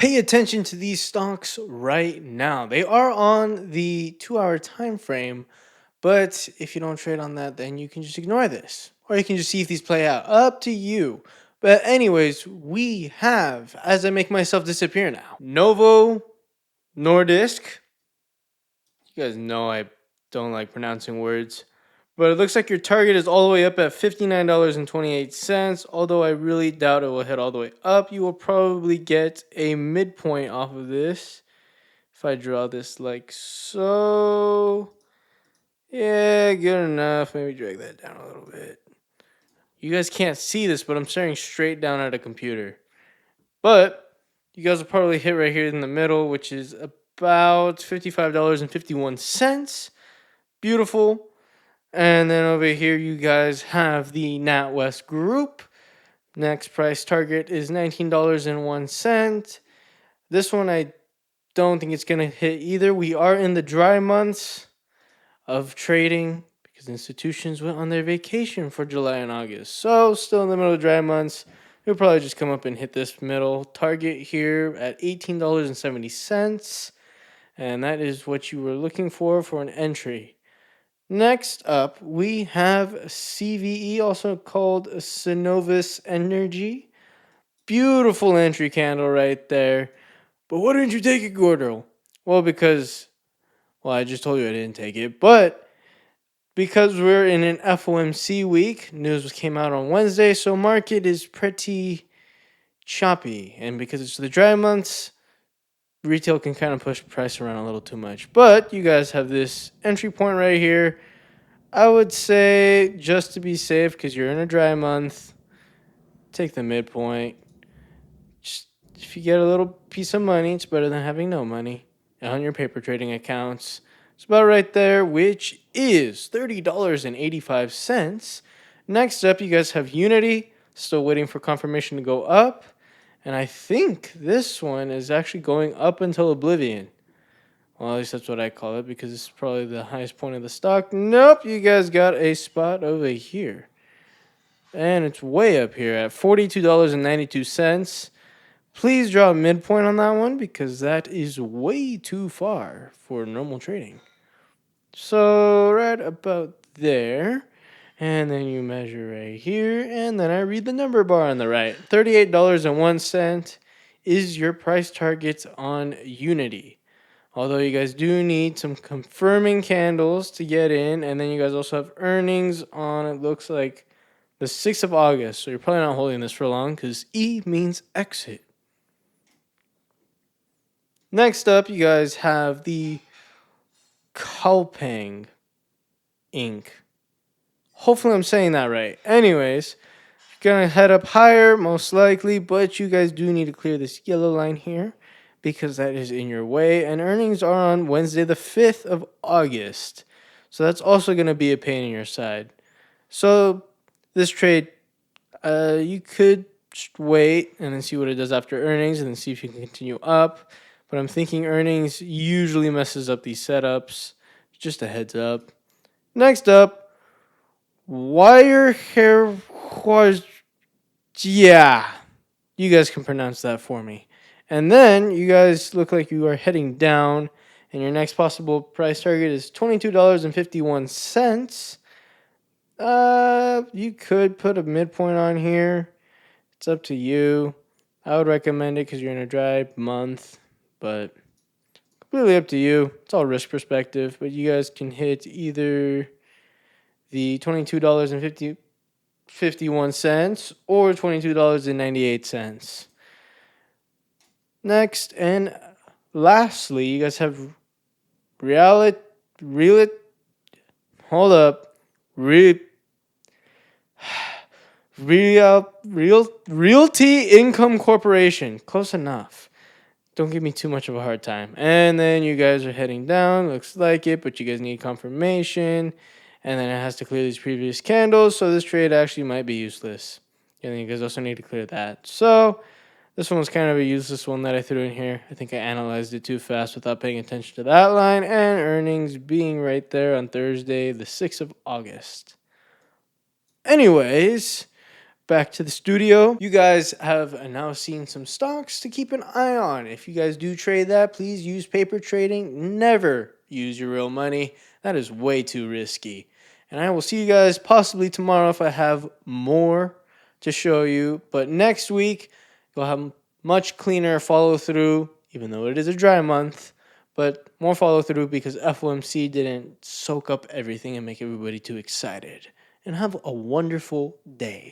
Pay attention to these stocks right now. They are on the 2 hour time frame, but if you don't trade on that, then you can just ignore this. Or you can just see if these play out. Up to you. But anyways, we have, as I make myself disappear now, Novo Nordisk. You guys know I don't like pronouncing words. But it looks like your target is all the way up at $59.28. Although I really doubt it will hit all the way up. You will probably get a midpoint off of this. If I draw this like so. Yeah, good enough. Maybe drag that down a little bit. You guys can't see this, but I'm staring straight down at a computer. But you guys will probably hit right here in the middle, which is about $55.51. Beautiful. And then over here, you guys have the NatWest Group. Next price target is $19.01. This one, I don't think it's going to hit either. We are in the dry months of trading because institutions went on their vacation for July and August. So, still in the middle of dry months. You'll probably just come up and hit this middle target here at $18.70. And that is what you were looking for an entry. Next up, we have CVE, also called Synovus Energy. Beautiful entry candle right there. But why didn't you take it, Gordo? Well, I just told you I didn't take it. But because we're in an FOMC week, news came out on Wednesday, so market is pretty choppy. And because it's the dry months, retail can kind of push price around a little too much. But you guys have this entry point right here. I would say, just to be safe, because you're in a dry month, take the midpoint. Just, if you get a little piece of money, it's better than having no money on your paper trading accounts. It's about right there, which is $30.85. Next up, you guys have Unity. Still waiting for confirmation to go up. And I think this one is actually going up until oblivion. Well, at least that's what I call it because it's probably the highest point of the stock. Nope, you guys got a spot over here. And it's way up here at $42.92. Please draw a midpoint on that one because that is way too far for normal trading. So, right about there. And then you measure right here. And then I read the number bar on the right. $38.01 is your price target on Unity. Although you guys do need some confirming candles to get in. And then you guys also have earnings on, it looks like, the 6th of August. So you're probably not holding this for long because E means exit. Next up, you guys have the Kalpang Inc. Hopefully I'm saying that right. Anyways, you're going to head up higher, most likely. But you guys do need to clear this yellow line here, because that is in your way. And earnings are on Wednesday, the 5th of August. So that's also going to be a pain in your side. So this trade, you could just wait and then see what it does after earnings and then see if you can continue up. But I'm thinking earnings usually messes up these setups. Just a heads up. Next up, wire hair. Yeah, you guys can pronounce that for me. And then you guys look like you are heading down, and your next possible price target is $22.51. You could put a midpoint on here. It's up to you. I would recommend it because you're in a dry month, but completely up to you. It's all risk perspective, but you guys can hit either the $22.51 or $22.98. Next and lastly, you guys have Realty Income Corporation. Close enough. Don't give me too much of a hard time. And then you guys are heading down. Looks like it, but you guys need confirmation. And then it has to clear these previous candles. So this trade actually might be useless. And then you guys also need to clear that. So this one was kind of a useless one that I threw in here. I think I analyzed it too fast without paying attention to that line. And earnings being right there on Thursday, the 6th of August. Anyways, back to the studio. You guys have now seen some stocks to keep an eye on. If you guys do trade that, please use paper trading. Never use your real money. That is way too risky. And I will see you guys possibly tomorrow if I have more to show you. But next week, you'll have much cleaner follow through, even though it is a dry month. But more follow through because FOMC didn't soak up everything and make everybody too excited. And have a wonderful day.